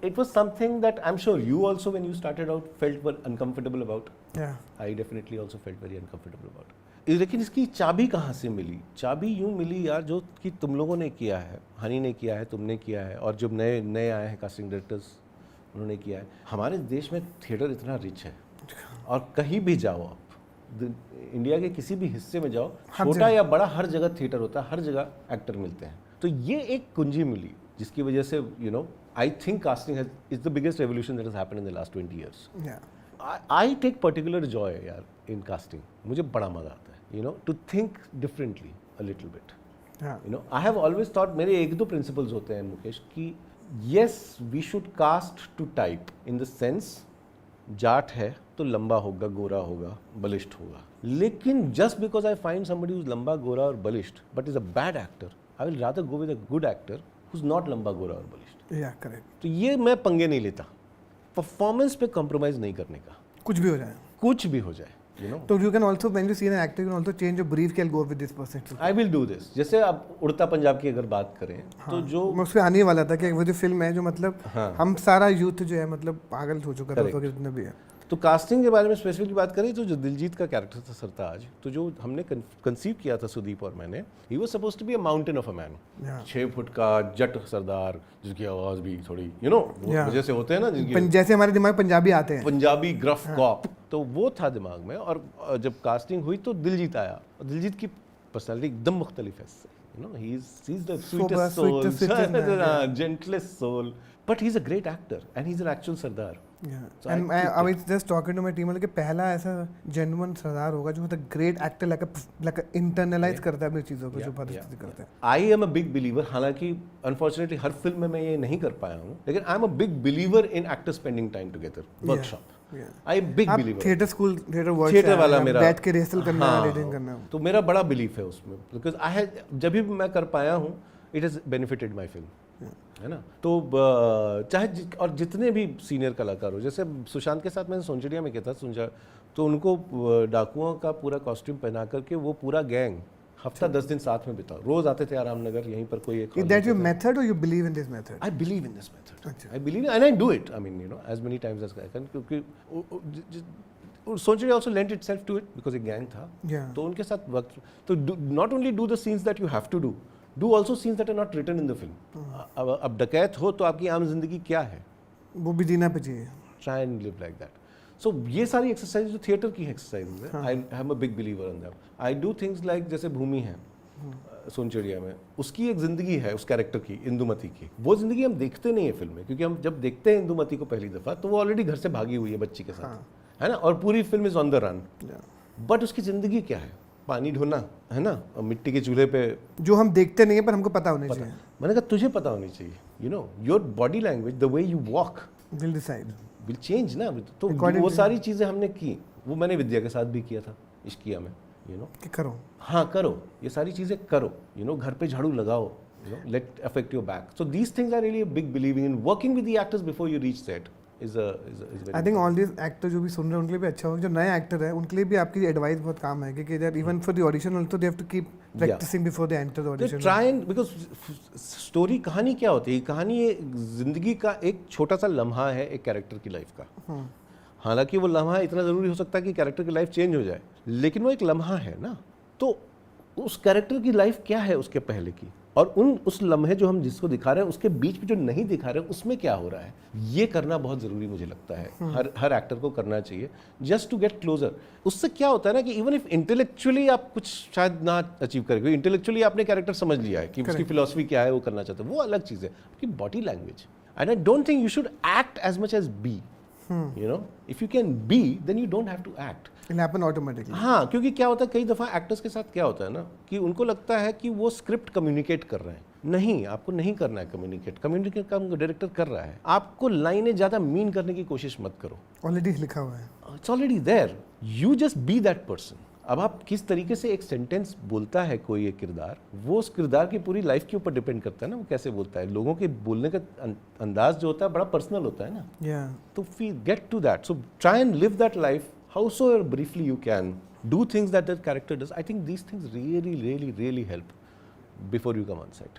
Speaker 2: it was something that I'm sure you also, when you started out, felt uncomfortable about.
Speaker 4: Yeah.
Speaker 2: I definitely also felt very uncomfortable about. लेकिन इसकी चाबी कहाँ से मिली? चाबी यूँ मिली यार, जो कि तुम लोगों ने किया है, हनी ने किया है, तुमने किया है, और जब नए आए हैं कास्टिंग डायरेक्टर्स, उन्होंने किया है। हमारे देश में थिएटर इतना रिच है, और कहीं भी जाओ आप, इंडिया के किसी भी हिस्से में जाओ, छोटा या बड़ा, हर जगह थिएटर होता है, हर जगह एक्टर मिलते हैं। तो ये एक कुंजी मिली जिसकी वजह से I think casting is the biggest revolution that has happened in the last 20 years। I take particular joy यार इन कास्टिंग, मुझे बड़ा मजा आता है to think differently a little bit. I have always thought, मेरे एक दो प्रिंसिपल्स होते हैं मुकेश कि yes we should cast to type in the sense Jat है तो लंबा होगा, गोरा होगा, बलिष्ठ होगा, लेकिन just because I find somebody who's लंबा, गोरा और बलिष्ठ but is a bad actor, I will rather go with a good actor who's not लंबा, गोरा और बलिष्ठ।
Speaker 4: या करेक्ट।
Speaker 2: तो ये मैं पंगे नहीं लेता, परफॉर्मेंस पे कॉम्प्रोमाइज नहीं करने का,
Speaker 4: कुछ भी हो जाए,
Speaker 2: कुछ भी हो जाए
Speaker 4: तो you can also, when you see an actor, you can also change your brief कि I'll go with this person.
Speaker 2: I will do this। जैसे आप उड़ता पंजाब की अगर बात करें तो जो
Speaker 4: मैं उसमें आने ही वाला था कि वो जो फिल्म है जो मतलब हम सारा यूथ जो है मतलब पागल हो चुका था उस वक्त जितना भी है।
Speaker 2: तो कास्टिंग के बारे में स्पेसिफिकली बात करें तो जो दिलजीत का कैरेक्टर था सरताज, तो जो हमने कंसीव किया था सुदीप और मैंने, he was supposed to be a mountain of a man, 6 foot का जट सरदार जिसकी आवाज भी थोड़ी वजह से होते हैं ना, जिनकी
Speaker 4: जैसे हमारे दिमाग में पंजाबी आते हैं,
Speaker 2: पंजाबी ग्रफ कॉप, तो वो था दिमाग में। और जब कास्टिंग हुई तो दिलजीत आया, और दिलजीत की पर्सनालिटी एकदम मुख्तलिफ है, he is the sweetest soul, gentlest soul, but he is a great actor and he is an actual sardar.
Speaker 4: So and I was just talking to my team मतलब कि पहला ऐसा जेन्युइन सरदार होगा जो मतलब ग्रेट एक्टर लाइक इंटरनलाइज करता है अपनी चीज़ों को, जो परिस्थिति करता है।
Speaker 2: I am a big believer, हालांकि अनफॉर्चुनेटली हर फिल्म में मैं ये नहीं कर पाया हूँ, लेकिन I am a big believer in actor spending time together, workshop. I am big believer.
Speaker 4: Theatre school,
Speaker 2: theatre वाला मेरा
Speaker 4: बैठ के रिहर्सल करना, रीडिंग करना,
Speaker 2: तो मेरा बड़ा बिलीफ है उसमें, बिकॉज आई हैव, जब भी मैं कर पाया हूँ it has benefited my film, है ना। तो चाहे और जितने भी सीनियर कलाकार हो, जैसे सुशांत के साथ मैंने सोनचड़िया में किया था, तो उनको डाकुओं का पूरा कॉस्ट्यूम पहना करके वो पूरा गैंग हफ्ता 10 दिन साथ में बिता, रोज आते थे आराम नगर, यहीं पर कोई एक।
Speaker 4: Is that your method or you believe in this method?
Speaker 2: I believe in this method. I believe and I do it. I mean, as many times as I can, क्योंकि सोनचड़िया also lent itself to it because एक gang था, तो उनके साथ वक्त, तो not only do the scenes that you have to do also scenes that are not written in the film। अब डकैत हो तो आपकी आम जिंदगी क्या है,
Speaker 4: वो भी जीना पे चाहिए।
Speaker 2: Try and live like that। So ये सारी एक्सरसाइज जो थिएटर की एक्सरसाइज है, I am a big believer in that. I do things like जैसे भूमि है सोनचड़िया में, उसकी एक जिंदगी है उस कैरेक्टर की, इंदुमती की, वो जिंदगी हम देखते नहीं है फिल्म में, क्योंकि हम जब देखते हैं इंदुमती को पहली दफा तो वो ऑलरेडी घर से भागी हुई है बच्ची के साथ, है ना, और पूरी film is on the run, but उसकी जिंदगी क्या है, पानी ढोना, है ना, और मिट्टी के चूल्हे पे, जो
Speaker 4: हम देखते नहीं है पर हमको पता होना चाहिए।
Speaker 2: मैंने कहा तुझे पता होनी चाहिए, your body language, the way you walk
Speaker 4: will decide,
Speaker 2: will change ना। तो वो सारी चीजें हमने की, वो मैंने विद्या के साथ भी किया था इश्किया में,
Speaker 4: कि करो,
Speaker 2: हाँ करो, ये सारी चीजें करो, घर पे झाड़ू लगाओ, let affect your back. So these things are really big believing in working with the actors before you reach set. I
Speaker 4: think all this actor जो भी सुन रहे हैं उनके लिए भी अच्छा होगा, जो नए एक्टर है उनके लिए भी आपकी एडवाइस बहुत काम है, क्योंकि even for the audition also they have to keep practicing before they enter the audition.
Speaker 2: Try and, because story, कहानी क्या होती है, कहानी जिंदगी का एक छोटा सा लम्हा है एक कैरेक्टर की लाइफ का। हालांकि वो लम्हा इतना ज़रूरी हो सकता है कि कैरेक्टर की लाइफ चेंज हो जाए, लेकिन वो एक लम्हा है ना। तो उस कैरेक्टर की लाइफ क्या है उसके पहले की, और उस लम्हे जो हम जिसको दिखा रहे हैं उसके बीच में जो नहीं दिखा रहे हैं उसमें क्या हो रहा है, ये करना बहुत ज़रूरी मुझे लगता है, हर एक्टर को करना चाहिए, जस्ट टू गेट क्लोजर। उससे क्या होता है ना कि इवन इफ इंटेलेक्चुअली आप कुछ शायद ना अचीव करेंगे, इंटेलेक्चुअली आपने कैरेक्टर समझ लिया है कि उसकी फिलॉसफी क्या है, वो करना चाहते हैं, वो अलग चीज़ है। आपकी body language, and I don't think you should act as much as be, if you can be then you don't have to act,
Speaker 4: it happen automatically.
Speaker 2: हाँ, क्योंकि क्या होता है कई दफ़ा एक्टर्स के साथ क्या होता है ना कि उनको लगता है कि वो स्क्रिप्ट कम्युनिकेट कर रहे हैं, नहीं, आपको नहीं करना है कम्युनिकेट काम डायरेक्टर कर रहा है। आपको लाइनें ज़्यादा मीन करने की कोशिश मत करो,
Speaker 4: ऑलरेडी लिखा हुआ है,
Speaker 2: it's already there, you just be that person. अब आप किस तरीके से एक सेंटेंस बोलता है कोई एक किरदार, वो उस किरदार की पूरी लाइफ के ऊपर डिपेंड करता है ना, वो कैसे बोलता है, लोगों के बोलने का अंदाज जो होता है बड़ा पर्सनल होता है ना, तो we get to that, so try and live that life howsoever briefly you can, do things that that character does. I think these things really help before you come on set।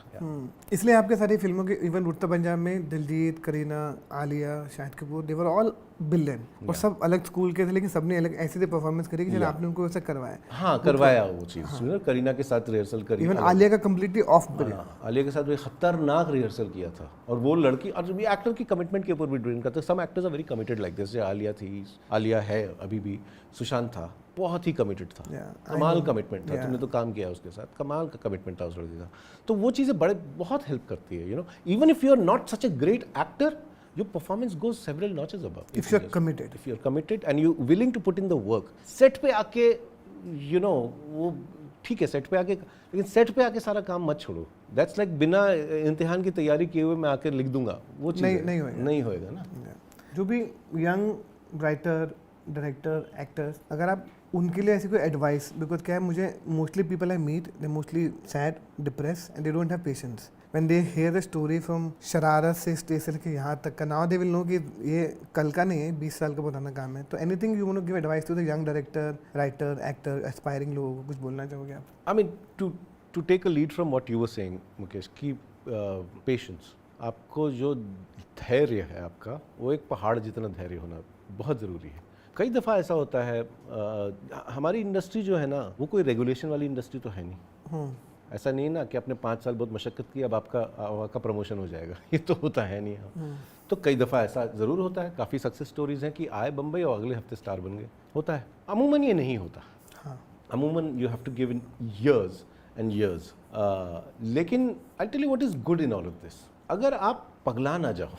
Speaker 4: इसलिए आपके सारी फिल्मों के, even उड़ता पंजाब में दिलजीत, करीना, आलिया, शाहिद कपूर, दे were all villain, और सब अलग स्कूल के थे, लेकिन सबने अलग ऐसे परफॉर्मेंस करी कि आपने उनको ऐसा करवाया।
Speaker 2: हाँ, करवाया वो चीज़, करीना के साथ रिहर्सल करी,
Speaker 4: इवन आलिया का कम्प्लीटली ऑफ ब्रेक,
Speaker 2: आलिया के साथ खतरनाक रिहर्सल किया था, और वो लड़की, और भी एक्टर की कमिटमेंट के ऊपर भी डिपेंड करता है। Some actors are very committed like this, Alia थी, आलिया है अभी भी, सुशांत था, बहुत ही कमिटेड था,
Speaker 4: I
Speaker 2: कमाल
Speaker 4: know.
Speaker 2: कमिटमेंट था।
Speaker 4: Yeah.
Speaker 2: तुमने तो काम किया उसके साथ, कमाल का कमिटमेंट था उस लड़के का। तो वो चीज़ें बहुत हेल्प करती है, you know, even if you are not such a great actor, your performance goes several notches above.
Speaker 4: If you're committed.
Speaker 2: If you're committed and you're willing to put in the work. Set पे आके, you know, वो ठीक है set पे आके, लेकिन set पे आके सारा काम मत छोड़ो। That's like बिना इम्तिहान की तैयारी किए हुए मैं आके लिख दूंगा, वो चीज़ नहीं होएगा ना।
Speaker 4: जो भी यंग राइटर, डायरेक्टर, एक्टर्स, अगर आप उनके लिए ऐसी कोई एडवाइस, बिकॉज क्या है, मुझे mostly people I meet they mostly sad, depress and they don't have patience when they hear the story from Shararat से स्टेज से लेकर यहाँ तक का, नाउ दे विल नो कि ये कल का नहीं है, 20 साल का पुराना काम है। तो anything you want to give advice to the young director, writer, actor, aspiring लोगों को कुछ बोलना चाहोगे आप?
Speaker 2: I mean, to take a lead from what you were saying, Mukesh, कि पेशेंस, आपको जो धैर्य है आपका, वो एक पहाड़ जितना धैर्य होना बहुत ज़रूरी है। कई दफ़ा ऐसा होता है, हमारी इंडस्ट्री जो है ना, वो कोई रेगुलेशन वाली इंडस्ट्री तो है नहीं। ऐसा नहीं ना कि आपने 5 साल बहुत मशक्क़त की, अब आपका प्रमोशन हो जाएगा, ये तो होता है नहीं। तो कई दफ़ा ऐसा ज़रूर होता है, काफ़ी सक्सेस स्टोरीज़ हैं कि आए बम्बई और अगले हफ्ते स्टार बन गए, होता है। अमूमन ये नहीं होता, अमूमन you have to give in years and years. लेकिन I tell you what is good in all of this, अगर आप पगला ना जाओ,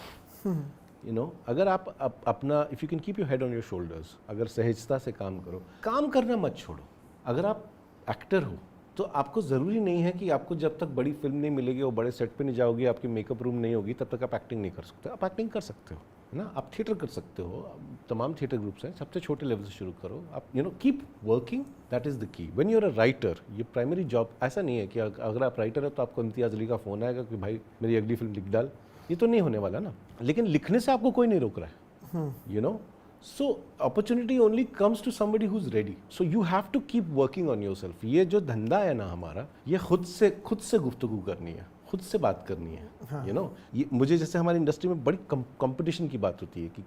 Speaker 2: यू नो, अगर आप अपना, if you can keep your head on your shoulders, अगर सहजता से काम करो, काम करना मत छोड़ो। अगर आप एक्टर हो तो आपको ज़रूरी नहीं है कि आपको जब तक बड़ी फिल्म नहीं मिलेगी और बड़े सेट पे नहीं जाओगे, आपकी मेकअप रूम नहीं होगी, तब तक आप एक्टिंग नहीं कर सकते। आप एक्टिंग कर सकते हो, है ना, आप थिएटर कर सकते हो, तमाम थिएटर ग्रुप्स हैं, सबसे छोटे लेवल से शुरू करो आप, you know, keep working, that is the key. When you are a writer, ये प्राइमरी जॉब, ऐसा नहीं है कि अगर आप राइटर है तो आपको इम्तियाज़ अली का फ़ोन आएगा कि भाई मेरी अगली फिल्म लिख डाल, ये तो नहीं होने वाला ना। लेकिन लिखने से आपको कोई नहीं रोक रहा है, you no. So opportunity only comes to somebody who's ready. So you have to keep working on yourself. ये जो धंधा है ना हमारा, ये खुद से गुफ्तगू करनी है, खुद से बात करनी है, you know। ये मुझे जैसे हमारी इंडस्ट्री में बड़ी कंपटीशन की बात होती है कि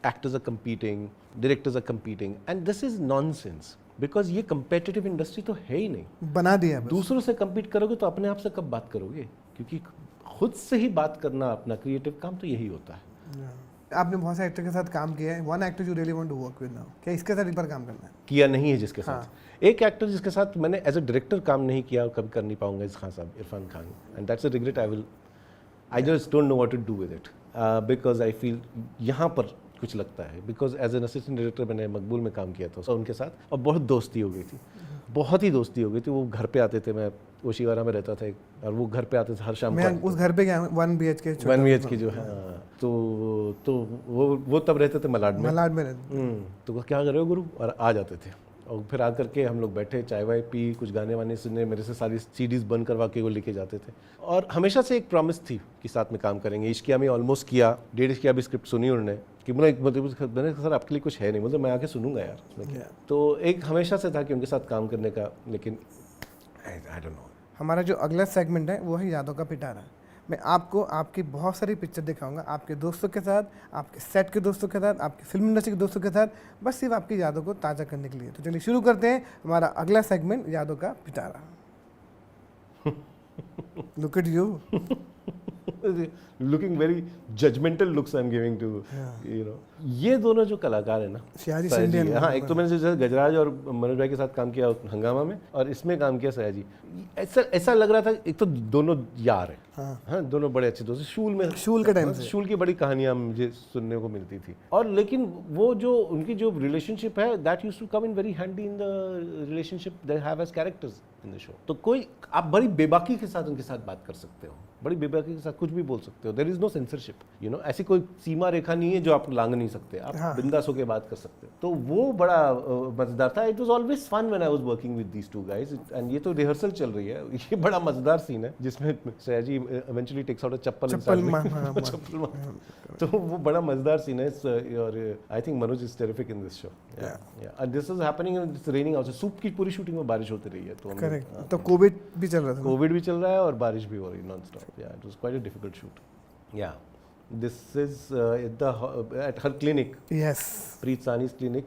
Speaker 2: actors are competing, directors are competing, and this is nonsense, because ये कंपेटिटिव इंडस्ट्री तो है ही नहीं।
Speaker 4: बना दिया बस।
Speaker 2: दूसरों से कम्पीट करोगे तो अपने आप से कब बात करोगे, क्योंकि खुद से ही बात करना अपना क्रिएटिव काम तो यही होता है।
Speaker 4: आपने बहुत सारे एक्टर के साथ काम किया है, one actor you really want to work with now, क्या इसके साथ एक बार काम करना है?
Speaker 2: किया नहीं है जिसके साथ, एक एक्टर जिसके साथ मैंने एज अ डायरेक्टर काम नहीं किया और कभी कर नहीं पाऊंगा, इस खान साहब, Irfan Khan, and that's a regret. I just don't know what to do with it, because I feel यहाँ पर कुछ लगता है, because as an assistant director मैंने मकबूल में काम किया था उनके साथ, और बहुत दोस्ती हो गई थी, बहुत ही दोस्ती हो गई थी। वो घर पे आते थे, मैं ओशिवारा में रहता था और वो घर पे आते थे हर शाम।
Speaker 4: मैं उस घर पे गया 1 BHK
Speaker 2: जो है, तो वो तब रहते थे मलाड में रहते। तो क्या कर रहे हो गुरु, और आ जाते थे, और फिर आकर के हम लोग बैठे, चाय वाय पी, कुछ गाने वाने सुने, मेरे से सारी CDs बंद करवा के वो लेके जाते थे। और हमेशा से एक प्रॉमिस थी कि साथ में काम करेंगे। इश्किया में ऑलमोस्ट किया, 1.5 इश्किया भी स्क्रिप्ट सुनी उन्होंने, कि मैंने सर आपके लिए कुछ है नहीं, मतलब मैं आके सुनूंगा यार उसमें क्या। तो एक हमेशा से था कि उनके साथ काम करने का, लेकिन आई डोंट नो।
Speaker 4: हमारा जो अगला सेगमेंट है वो है यादों का पिटारा। मैं आपको आपकी बहुत सारी पिक्चर दिखाऊंगा, आपके दोस्तों के साथ, आपके सेट के दोस्तों के साथ, आपकी फिल्म इंडस्ट्री के दोस्तों के साथ, बस सिर्फ आपकी यादों को ताज़ा करने के लिए। तो चलिए शुरू करते हैं हमारा अगला सेगमेंट, यादों का पिटारा। Look at you,
Speaker 2: looking very judgemental looks I am giving to, you know. ये दोनों जो कलाकार है ना,
Speaker 4: सयाजी सिंधिया,
Speaker 2: हाँ, एक तो मैंने जैसे गजराज और मनोज भाई के साथ काम किया हंगामा में, और इसमें काम किया सयाजी। ऐसा लग रहा था, एक तो दोनों यार हैं, हाँ, दोनों बड़े अच्छे दोस्त। शूल के टाइम से शूल की बड़ी कहानियां मुझे सुनने को मिलती थी, और लेकिन वो जो उनकी जो रिलेशनशिप है, that used to come in very handy in the relationship they have as characters in the show. तो कोई आप बड़ी बेबाकी के साथ उनके साथ बात कर सकते हो, बड़ी बेबाकी के साथ कुछ भी बोल सकते हो, there is no censorship, you know. ऐसी कोई सीमा रेखा नहीं है जो आप लांघ नहीं सकते, आप बिंदास होकर बात कर सकते हो। तो वो बड़ा मजेदार था। It was always fun when I was working with these two guys, and ये तो रिहर्सल चल रही है, ये बड़ा मजेदार सीन है जिसमें Sayaji eventually takes out a chappal, तो वो बड़ा मजेदार सीन है। और I think Manoj is terrific in this show, and this is happening and it's raining also. Soup की पूरी शूटिंग में बारिश होती रही है, तो
Speaker 4: करेक्ट। तो कोविड भी चल रहा था,
Speaker 2: कोविड भी चल रहा है और बारिश भी हो रही है non stop. It was quite a difficult shoot. This is at her clinic.
Speaker 4: Yes.
Speaker 2: Preet Sani's clinic.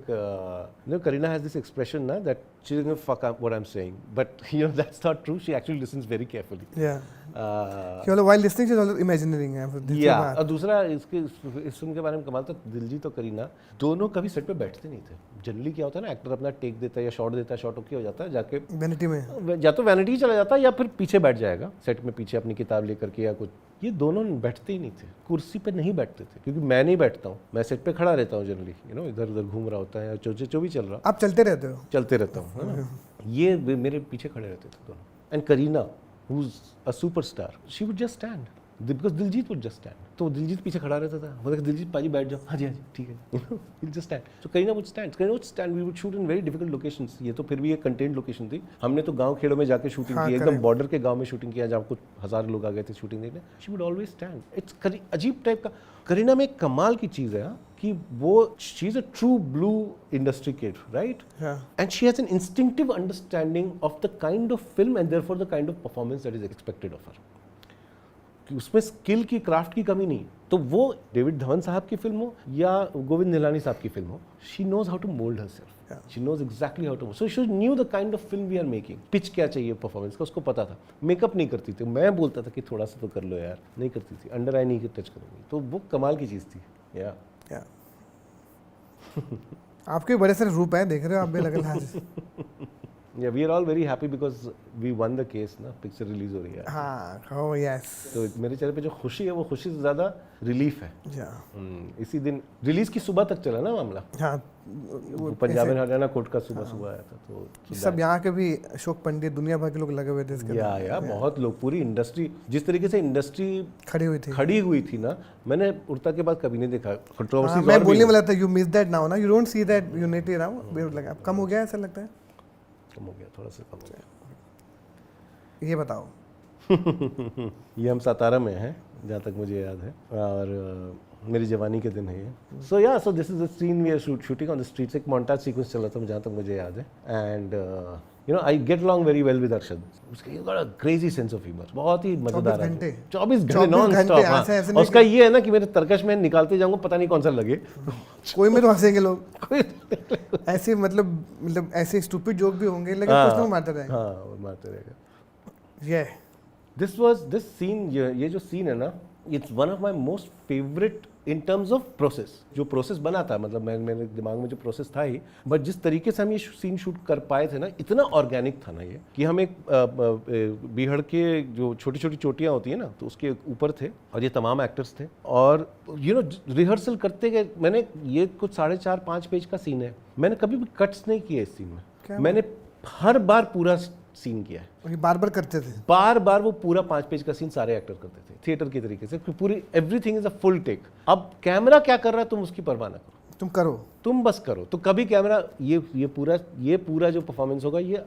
Speaker 2: Kareena has this expression na, that she's going to fuck up what I'm saying. But you know, that's not true. She actually listens very carefully.
Speaker 4: Yeah.
Speaker 2: Uh,
Speaker 4: केवल while listening she's also imagining है दूसरी
Speaker 2: या
Speaker 4: बात।
Speaker 2: और दूसरा इसके इस film के बारे में कमाल, तो दिलजीत और करीना दोनों कभी सेट पे बैठते नहीं थे। जनरली क्या होता है ना, एक्टर अपना टेक देता है या शॉट देता है, शॉट ओके हो जाता है, जाके
Speaker 4: वैनिटी में
Speaker 2: या तो वैनिटी चला जाता है या फिर पीछे बैठ जाएगा सेट में, पीछे अपनी किताब लेकर के या कुछ। ये दोनों बैठते ही नहीं थे, कुर्सी पे नहीं बैठते थे, क्योंकि मैं नहीं बैठता हूँ, मैं सेट पे खड़ा रहता हूँ जनरली, यू नो, इधर उधर घूम रहा होता है या जो भी चल रहा,
Speaker 4: आप चलते रहते हो।
Speaker 2: चलते रहता हूँ, है ना। ये मेरे पीछे खड़े रहते थे दोनों। And Kareena who's a superstar, she would just stand because Diljit would just stand. तो दिलजीत पीछे खड़ा रहता था, वो देखा दिलजीत पाजी बैठ जाओ, हाँ जी ठीक है, he'll just stand. So Kareena would stand, we would shoot in very difficult locations. ये तो फिर भी एक contained location थी। हमने तो गांव खेड़ों में जाके शूटिंग की, एकदम बॉर्डर के गांव में शूटिंग किया, जहाँ कुछ 1000 लोग आ गए थे शूटिंग देखने। She would always stand. It's अजीब टाइप का। करीना में एक कमाल की चीज़ है कि वो she is a true blue industry kid, right?
Speaker 4: Yeah.
Speaker 2: And she has an instinctive understanding of the kind of film and therefore the kind of performance that is expected of her. कि उसमें skill की, craft की कमी नहीं। तो वो David Dhawan साहब की फिल्म हो या गोविंद निहलानी साहब की फिल्म हो, she knows how to mould herself, she knows exactly how to, so she knew the kind of film we are making, pitch क्या चाहिए परफॉर्मेंस का, उसको पता था। मेकअप नहीं करती थी, मैं बोलता था कि थोड़ा सा तो कर लो यार, नहीं करती थी, अंडर आई नहीं टच करूँगी, तो वो कमाल की चीज़ थी। या
Speaker 4: आपके बड़े सारे रूप हैं, देख रहे हो आप भी अलग।
Speaker 2: Yeah, we are all very happy because we won the case ना, पिक्चर रिलीज हो रही है।
Speaker 4: हाँ, oh yes.
Speaker 2: तो मेरे चेहरे पे जो खुशी है वो खुशी से ज़्यादा रिलीफ है। इसी दिन रिलीज की सुबह तक चला ना मामला।
Speaker 4: हाँ,
Speaker 2: वो पंजाब एंड हरियाणा कोर्ट का सुबह आया था, तो
Speaker 4: सब यहाँ के भी अशोक पंडित, दुनिया भर के लोग लगे हुए थे इसके।
Speaker 2: या बहुत लोग, पूरी इंडस्ट्री, जिस तरीके से इंडस्ट्री खड़ी हुई थी ना, मैंने उड़ता के बाद कभी नहीं देखा। कंट्रोवर्सी
Speaker 4: मैं बोलने वाला था, यू मिस दैट नाउ ना, you don't see that unity now, अब कम हो गया ऐसा लगता है।
Speaker 2: कम हो गया, थोड़ा सा कम हो गया।
Speaker 4: ये बताओ।
Speaker 2: ये हम सातारा में हैं जहाँ तक मुझे याद है, और मेरी जवानी के दिन है ये। So yeah so this is the scene we are shooting on the streets. एक मोन्टाज सीक्वेंस चल रहा था जहाँ तक मुझे याद है, and you know I get along very well with Arshad. उसका got a crazy sense of humour, बहुत ही मजेदार है। 24 घंटे नॉन स्टॉप। उसका ये है ना कि मेरे तरकश में निकालते जाऊंगा, पता नहीं कौन सा लगे,
Speaker 4: कोई में तो हंसेंगे लोग ऐसे, मतलब ऐसे स्टूपिड जोक भी होंगे, लेकिन कुछ ना मारते रहेंगे।
Speaker 2: हाँ, वो मारते रहेगा।
Speaker 4: ये
Speaker 2: दिस सीन, ये जो सीन है ना, it's one of my most favourite in terms of process. जो प्रोसेस बना था, मतलब मेरे दिमाग में जो प्रोसेस था ही, बट जिस तरीके से हम ये सीन शूट कर पाए थे ना, इतना ऑर्गेनिक था ना ये, कि हम एक बीहड़ के जो छोटी छोटी चोटियाँ होती है ना, तो उसके ऊपर थे और ये तमाम एक्टर्स थे, और यू नो रिहर्सल करते गए। मैंने ये कुछ 4.5-5 पेज का सीन है, मैंने कभी भी कट्स नहीं किए इस सीन में, मैंने हर बार पूरा सीन किया है।
Speaker 4: बार बार करते थे,
Speaker 2: बार बार वो पूरा 5 पेज का सीन सारे एक्टर करते थे थिएटर के तरीके से, पूरी everything is a full take. अब कैमरा क्या कर रहा है तुम उसकी परवाह ना करो, तुम बस करो। तो कभी कैमरा ये पूरा जो परफॉर्मेंस होगा ये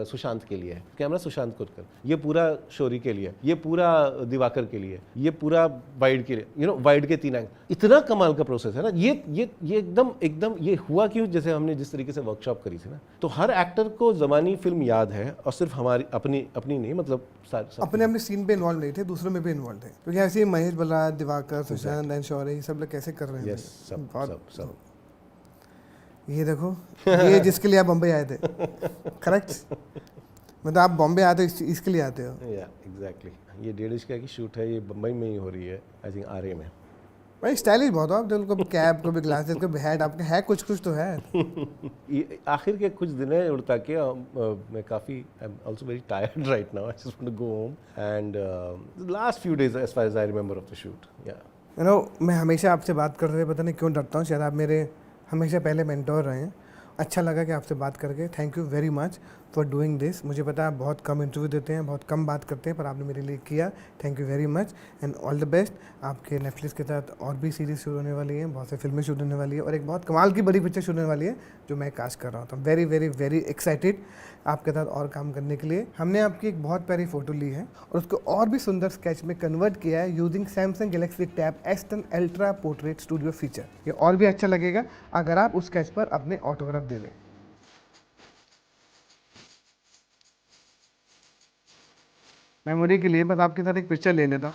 Speaker 2: सुशांत के लिए है, कैमरा सुशांत को कर, ये पूरा शौरी के लिए, ये पूरा दिवाकर के लिए, ये पूरा वाइड के लिए, यू नो वाइड के 3 एंगल। इतना कमाल का प्रोसेस है ना ये एकदम ये हुआ क्यों, जैसे हमने जिस तरीके से वर्कशॉप करी थी ना, तो हर एक्टर को ज़मानी फिल्म याद है, और सिर्फ हमारी अपनी नहीं, मतलब
Speaker 4: अपने सीन पे इन्वॉल्व नहीं थे, दूसरों में भी इन्वॉल्व थे, क्योंकि ऐसे महेश बलराज, दिवाकर, सुशांत एंड शौर्य, सब लोग कैसे कर रहे हैं।
Speaker 2: सब
Speaker 4: ये देखो, ये जिसके लिए आप बम्बई आए थे, करेक्ट? मतलब आप बॉम्बे आते हो इसके लिए आते हो।
Speaker 2: या एग्जैक्टली, ये 1.5 की शूट है, ये बम्बई में ही हो रही है, आई थिंक आरए में।
Speaker 4: भाई स्टाइलिश बहुत हो आप, तो कभी कैप, कभी ग्लासेस, कभी हैट, आपके है कुछ तो है।
Speaker 2: आखिर के कुछ दिन है उड़ता के, मैं काफ़ी I am also very tired right now, I just want to go home, and last few days as far as I remember of the shoot. या
Speaker 4: यू नो, मैं हमेशा आपसे बात करते हुए पता नहीं क्यों डरता हूँ, शायद आप मेरे हमेशा पहले मेंटोर रहे हैं। अच्छा लगा कि आपसे बात करके, thank you very much for doing this. मुझे पता है आप बहुत कम इंटरव्यू देते हैं, बहुत कम बात करते हैं, पर आपने मेरे लिए किया, thank you very much and all the best. आपके नेटफ्लिक्स के साथ और भी सीरीज़ शुरू होने वाली हैं, बहुत सी फिल्में शूट होने वाली है, और एक बहुत कमाल की बड़ी पिक्चर शूट होने वाली है जो मैं कास्ट कर रहा हूँ। तो वेरी वेरी वेरी एक्साइटेड आपके साथ और काम करने के लिए। हमने आपकी एक बहुत प्यारी फोटो ली है और उसको और भी सुंदर स्केच में कन्वर्ट किया है using Samsung Galaxy tab S10 ultra portrait studio feature. ये और भी अच्छा लगेगा अगर आप उस स्केच पर अपने ऑटोग्राफ दे दें। मेमोरी के लिए बस आपके साथ एक पिक्चर ले लेता हूँ।